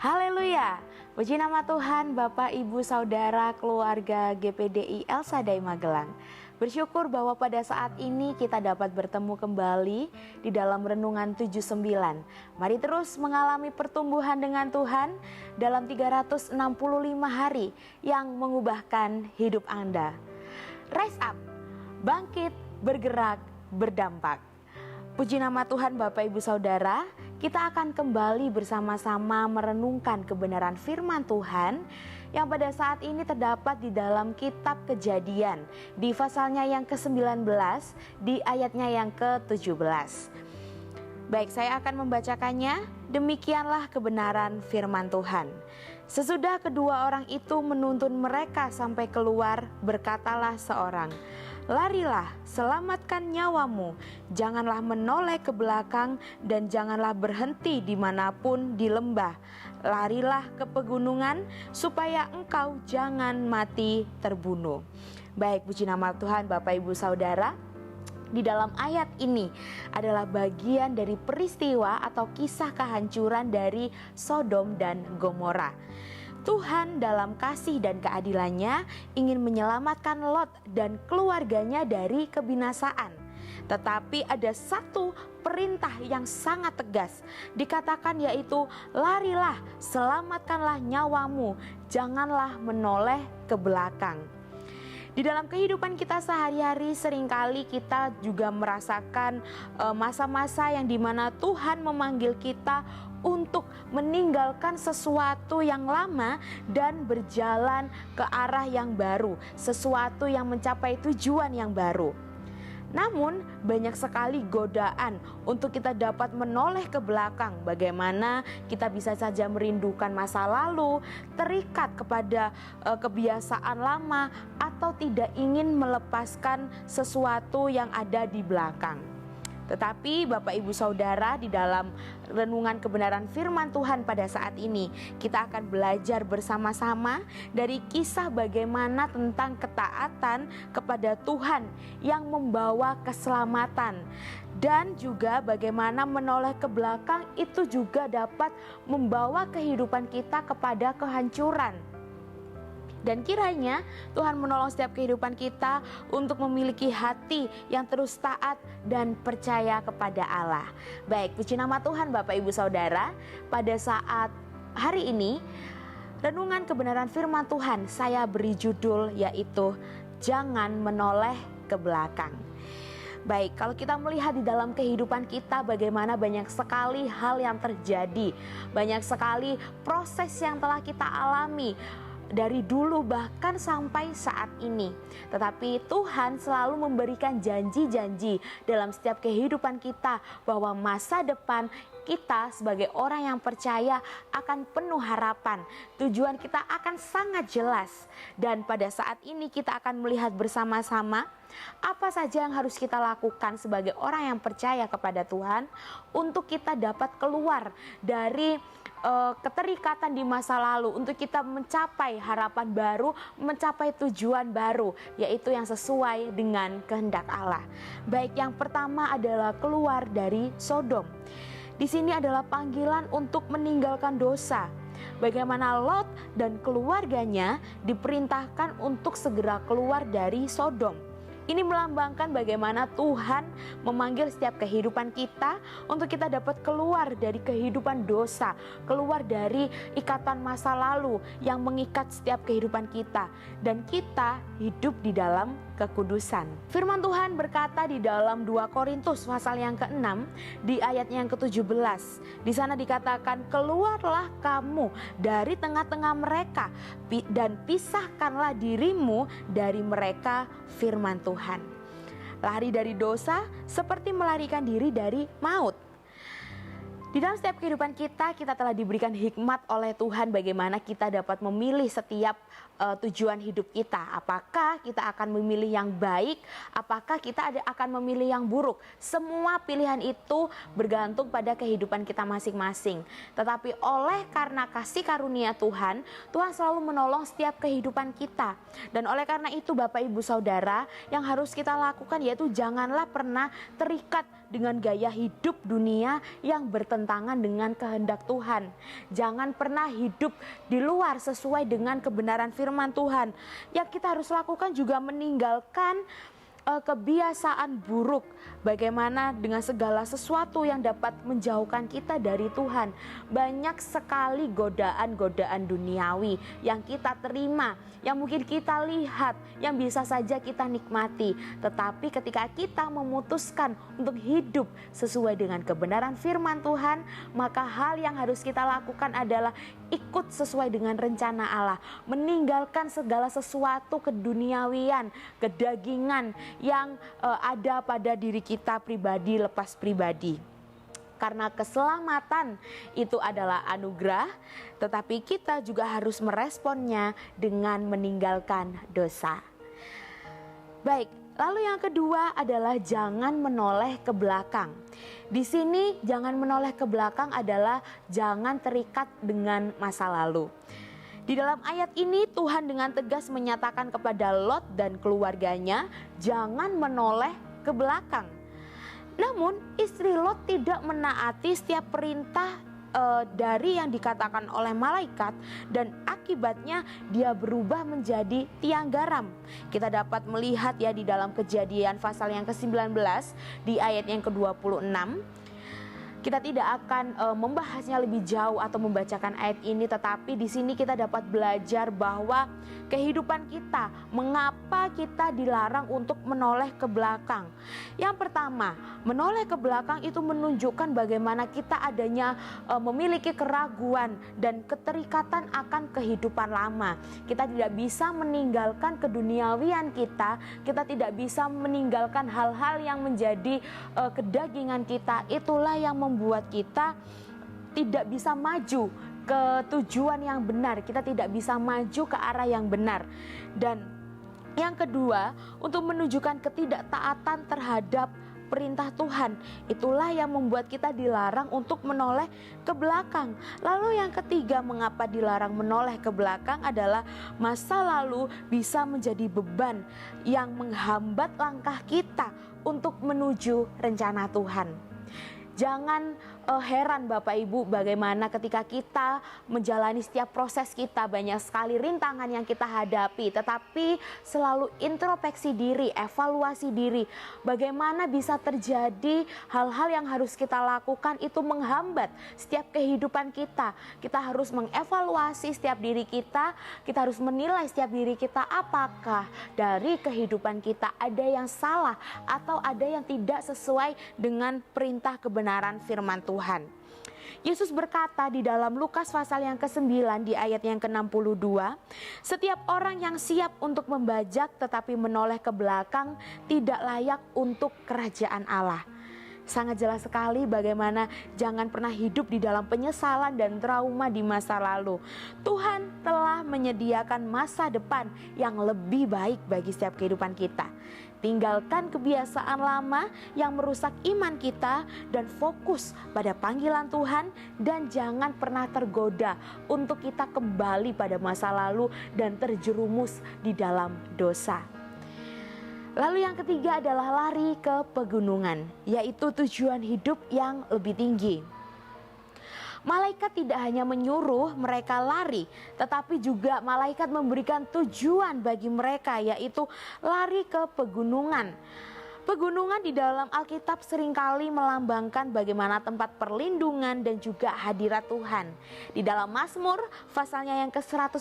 Haleluya, puji nama Tuhan, Bapak, Ibu, Saudara, keluarga GPDI El Shaddai Magelang. Bersyukur bahwa pada saat ini kita dapat bertemu kembali di dalam Renungan 79. Mari terus mengalami pertumbuhan dengan Tuhan dalam 365 hari yang mengubahkan hidup Anda. Rise up, bangkit, bergerak, berdampak. Puji nama Tuhan, Bapak, Ibu, Saudara. Kita akan kembali bersama-sama merenungkan kebenaran firman Tuhan yang pada saat ini terdapat di dalam kitab Kejadian di pasalnya yang ke-19 di ayatnya yang ke-17. Baik, saya akan membacakannya. Demikianlah kebenaran firman Tuhan. Sesudah kedua orang itu menuntun mereka sampai keluar, berkatalah seorang, "Larilah, selamatkan nyawamu, janganlah menoleh ke belakang dan janganlah berhenti dimanapun di lembah. Larilah ke pegunungan supaya engkau jangan mati terbunuh." Baik, puji nama Tuhan, Bapak, Ibu, Saudara. Di dalam ayat ini adalah bagian dari peristiwa atau kisah kehancuran dari Sodom dan Gomora. Tuhan dalam kasih dan keadilannya ingin menyelamatkan Lot dan keluarganya dari kebinasaan. Tetapi ada satu perintah yang sangat tegas, dikatakan yaitu, "Larilah, selamatkanlah nyawamu, janganlah menoleh ke belakang." Di dalam kehidupan kita sehari-hari seringkali kita juga merasakan masa-masa yang dimana Tuhan memanggil kita untuk meninggalkan sesuatu yang lama dan berjalan ke arah yang baru, sesuatu yang mencapai tujuan yang baru. Namun banyak sekali godaan untuk kita dapat menoleh ke belakang. Bagaimana kita bisa saja merindukan masa lalu, terikat kepada kebiasaan lama, atau tidak ingin melepaskan sesuatu yang ada di belakang. Tetapi Bapak, Ibu, Saudara, di dalam renungan kebenaran firman Tuhan pada saat ini kita akan belajar bersama-sama dari kisah bagaimana tentang ketaatan kepada Tuhan yang membawa keselamatan, dan juga bagaimana menoleh ke belakang itu juga dapat membawa kehidupan kita kepada kehancuran. Dan kiranya Tuhan menolong setiap kehidupan kita untuk memiliki hati yang terus taat dan percaya kepada Allah. Baik, puji nama Tuhan, Bapak, Ibu, Saudara. Pada saat hari ini, renungan kebenaran firman Tuhan saya beri judul yaitu Jangan Menoleh ke Belakang. Baik, kalau kita melihat di dalam kehidupan kita bagaimana banyak sekali hal yang terjadi, banyak sekali proses yang telah kita alami dari dulu bahkan sampai saat ini. Tetapi Tuhan selalu memberikan janji-janji dalam setiap kehidupan kita bahwa masa depan kita sebagai orang yang percaya akan penuh harapan. Tujuan kita akan sangat jelas. Dan pada saat ini kita akan melihat bersama-sama apa saja yang harus kita lakukan sebagai orang yang percaya kepada Tuhan untuk kita dapat keluar dari keterikatan di masa lalu, untuk kita mencapai harapan baru, mencapai tujuan baru, yaitu yang sesuai dengan kehendak Allah. Baik, yang pertama adalah keluar dari Sodom. Di sini adalah panggilan untuk meninggalkan dosa. Bagaimana Lot dan keluarganya diperintahkan untuk segera keluar dari Sodom. Ini melambangkan bagaimana Tuhan memanggil setiap kehidupan kita untuk kita dapat keluar dari kehidupan dosa, keluar dari ikatan masa lalu yang mengikat setiap kehidupan kita, dan kita hidup di dalam kekudusan. Firman Tuhan berkata di dalam 2 Korintus pasal yang ke-6 di ayatnya yang ke-17. Di sana dikatakan, "Keluarlah kamu dari tengah-tengah mereka dan pisahkanlah dirimu dari mereka," firman Tuhan. Lari dari dosa seperti melarikan diri dari maut. Di dalam setiap kehidupan kita telah diberikan hikmat oleh Tuhan bagaimana kita dapat memilih setiap tujuan hidup kita. Apakah kita akan memilih yang baik, apakah kita akan memilih yang buruk. Semua pilihan itu bergantung pada kehidupan kita masing-masing. Tetapi oleh karena kasih karunia Tuhan, Tuhan selalu menolong setiap kehidupan kita. Dan oleh karena itu Bapak, Ibu, Saudara, yang harus kita lakukan yaitu janganlah pernah terikat dengan gaya hidup dunia yang bertentangan dengan kehendak Tuhan. Jangan pernah hidup di luar sesuai dengan kebenaran firman Tuhan. Yang kita harus lakukan juga meninggalkan kebiasaan buruk. Bagaimana dengan segala sesuatu yang dapat menjauhkan kita dari Tuhan. Banyak sekali godaan-godaan duniawi yang kita terima, yang mungkin kita lihat, yang bisa saja kita nikmati. Tetapi ketika kita memutuskan untuk hidup sesuai dengan kebenaran firman Tuhan, maka hal yang harus kita lakukan adalah ikut sesuai dengan rencana Allah, meninggalkan segala sesuatu keduniawian, kedagingan yang ada pada diri kita pribadi lepas pribadi. Karena keselamatan itu adalah anugerah, tetapi kita juga harus meresponnya dengan meninggalkan dosa. Baik, lalu yang kedua adalah jangan menoleh ke belakang. Di sini jangan menoleh ke belakang adalah jangan terikat dengan masa lalu. Di dalam ayat ini Tuhan dengan tegas menyatakan kepada Lot dan keluarganya jangan menoleh ke belakang. Namun istri Lot tidak menaati setiap perintah dari yang dikatakan oleh malaikat dan akibatnya dia berubah menjadi tiang garam. Kita dapat melihat ya di dalam Kejadian pasal yang ke-19 di ayat yang ke-26. Kita tidak akan membahasnya lebih jauh atau membacakan ayat ini, tetapi di sini kita dapat belajar bahwa kehidupan kita, mengapa kita dilarang untuk menoleh ke belakang. Yang pertama, menoleh ke belakang itu menunjukkan bagaimana kita adanya memiliki keraguan dan keterikatan akan kehidupan lama. Kita tidak bisa meninggalkan keduniawian kita tidak bisa meninggalkan hal-hal yang menjadi kedagingan kita. Itulah yang membuat kita tidak bisa maju ke tujuan yang benar, kita tidak bisa maju ke arah yang benar. Dan yang kedua, untuk menunjukkan ketidaktaatan terhadap perintah Tuhan, itulah yang membuat kita dilarang untuk menoleh ke belakang. Lalu yang ketiga, mengapa dilarang menoleh ke belakang adalah masa lalu bisa menjadi beban yang menghambat langkah kita untuk menuju rencana Tuhan. Jangan heran Bapak Ibu bagaimana ketika kita menjalani setiap proses kita banyak sekali rintangan yang kita hadapi, tetapi selalu introspeksi diri, evaluasi diri. Bagaimana bisa terjadi hal-hal yang harus kita lakukan itu menghambat setiap kehidupan kita. Kita harus mengevaluasi setiap diri kita harus menilai setiap diri kita, apakah dari kehidupan kita ada yang salah atau ada yang tidak sesuai dengan perintah kebenaran firman Tuhan. Yesus berkata di dalam Lukas pasal yang ke-9 di ayat yang ke-62, setiap orang yang siap untuk membajak tetapi menoleh ke belakang tidak layak untuk kerajaan Allah. Sangat jelas sekali bagaimana jangan pernah hidup di dalam penyesalan dan trauma di masa lalu. Tuhan telah menyediakan masa depan yang lebih baik bagi setiap kehidupan kita. Tinggalkan kebiasaan lama yang merusak iman kita dan fokus pada panggilan Tuhan, dan jangan pernah tergoda untuk kita kembali pada masa lalu dan terjerumus di dalam dosa. Lalu yang ketiga adalah lari ke pegunungan, yaitu tujuan hidup yang lebih tinggi. Malaikat tidak hanya menyuruh mereka lari, tetapi juga malaikat memberikan tujuan bagi mereka, yaitu lari ke pegunungan. Pegunungan di dalam Alkitab seringkali melambangkan bagaimana tempat perlindungan dan juga hadirat Tuhan. Di dalam Mazmur pasalnya yang ke-121,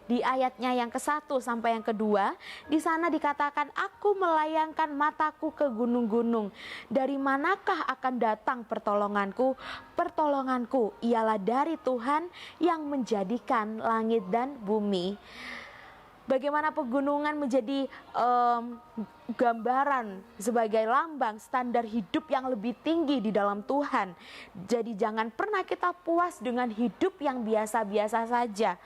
di ayatnya yang ke-1 sampai yang ke-2, di sana dikatakan, aku melayangkan mataku ke gunung-gunung. Dari manakah akan datang pertolonganku? Pertolonganku ialah dari Tuhan yang menjadikan langit dan bumi. Bagaimana pegunungan menjadi gambaran sebagai lambang standar hidup yang lebih tinggi di dalam Tuhan. Jadi jangan pernah kita puas dengan hidup yang biasa-biasa saja.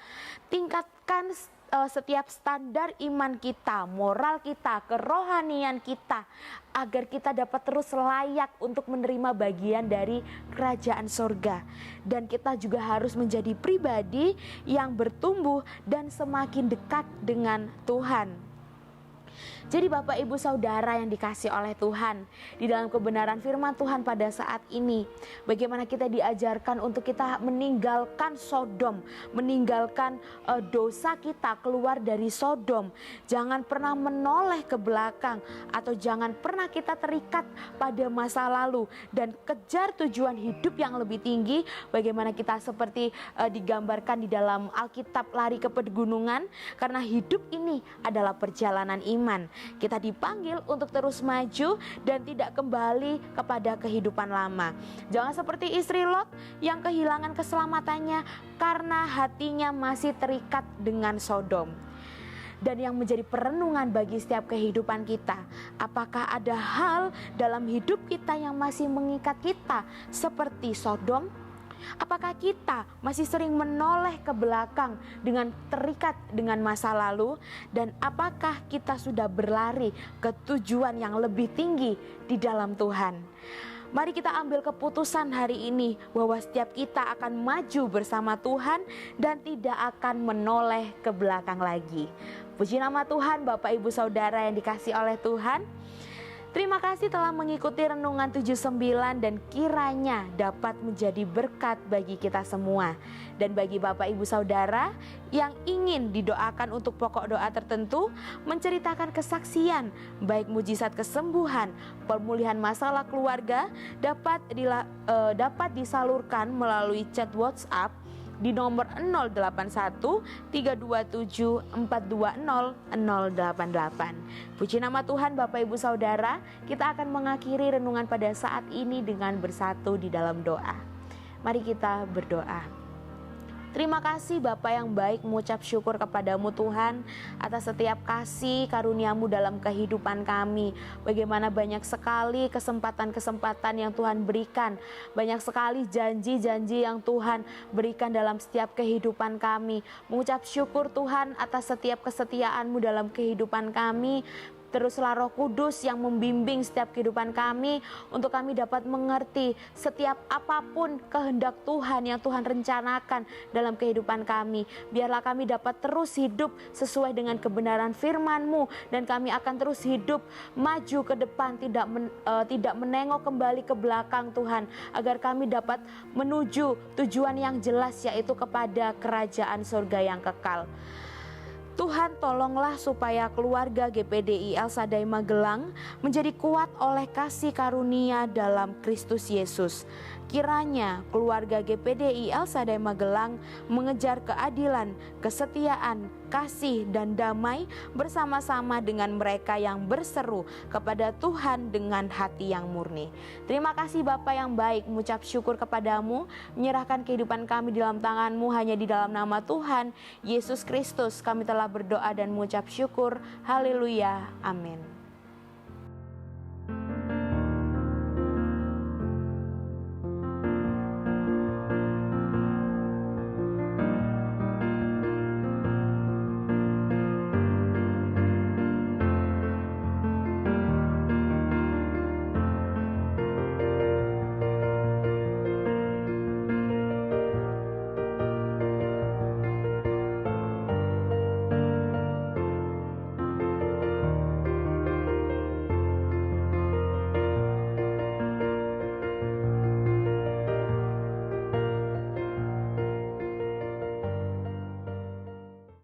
Tingkatkan setiap standar iman kita, moral kita, kerohanian kita, agar kita dapat terus layak untuk menerima bagian dari kerajaan surga. Dan kita juga harus menjadi pribadi yang bertumbuh dan semakin dekat dengan Tuhan. Jadi Bapak Ibu Saudara yang dikasih oleh Tuhan, di dalam kebenaran firman Tuhan pada saat ini, bagaimana kita diajarkan untuk kita meninggalkan Sodom, meninggalkan dosa kita, keluar dari Sodom. Jangan pernah menoleh ke belakang, atau jangan pernah kita terikat pada masa lalu, dan kejar tujuan hidup yang lebih tinggi. Bagaimana kita seperti digambarkan di dalam Alkitab, lari ke pegunungan, karena hidup ini adalah perjalanan iman. Kita dipanggil untuk terus maju dan tidak kembali kepada kehidupan lama. Jangan seperti istri Lot yang kehilangan keselamatannya karena hatinya masih terikat dengan Sodom. Dan yang menjadi perenungan bagi setiap kehidupan kita, apakah ada hal dalam hidup kita yang masih mengikat kita seperti Sodom? Apakah kita masih sering menoleh ke belakang dengan terikat dengan masa lalu? Dan apakah kita sudah berlari ke tujuan yang lebih tinggi di dalam Tuhan? Mari kita ambil keputusan hari ini bahwa setiap kita akan maju bersama Tuhan dan tidak akan menoleh ke belakang lagi. Puji nama Tuhan, Bapak Ibu Saudara yang dikasih oleh Tuhan. Terima kasih telah mengikuti Renungan 79 dan kiranya dapat menjadi berkat bagi kita semua. Dan bagi Bapak Ibu Saudara yang ingin didoakan untuk pokok doa tertentu, menceritakan kesaksian, baik mujizat kesembuhan, pemulihan masalah keluarga, dapat disalurkan melalui chat WhatsApp di nomor 081 327 420 088. Puji nama Tuhan Bapak Ibu Saudara, kita akan mengakhiri renungan pada saat ini dengan bersatu di dalam doa. Mari kita berdoa. Terima kasih Bapa yang baik, mengucap syukur kepadamu Tuhan atas setiap kasih karuniamu dalam kehidupan kami. Bagaimana banyak sekali kesempatan-kesempatan yang Tuhan berikan, banyak sekali janji-janji yang Tuhan berikan dalam setiap kehidupan kami. Mengucap syukur Tuhan atas setiap kesetiaanmu dalam kehidupan kami. Teruslah Roh Kudus yang membimbing setiap kehidupan kami untuk kami dapat mengerti setiap apapun kehendak Tuhan yang Tuhan rencanakan dalam kehidupan kami. Biarlah kami dapat terus hidup sesuai dengan kebenaran firman-Mu, dan kami akan terus hidup maju ke depan, tidak menengok kembali ke belakang Tuhan, agar kami dapat menuju tujuan yang jelas, yaitu kepada kerajaan surga yang kekal. Tuhan, tolonglah supaya keluarga GPDI El Shaddai Magelang menjadi kuat oleh kasih karunia dalam Kristus Yesus. Kiranya keluarga GPDI El Shaddai Magelang mengejar keadilan, kesetiaan, kasih, dan damai bersama-sama dengan mereka yang berseru kepada Tuhan dengan hati yang murni. Terima kasih Bapa yang baik, mengucap syukur kepadamu, menyerahkan kehidupan kami di dalam tangan-Mu, hanya di dalam nama Tuhan Yesus Kristus kami telah berdoa dan mengucap syukur. Haleluya, amin.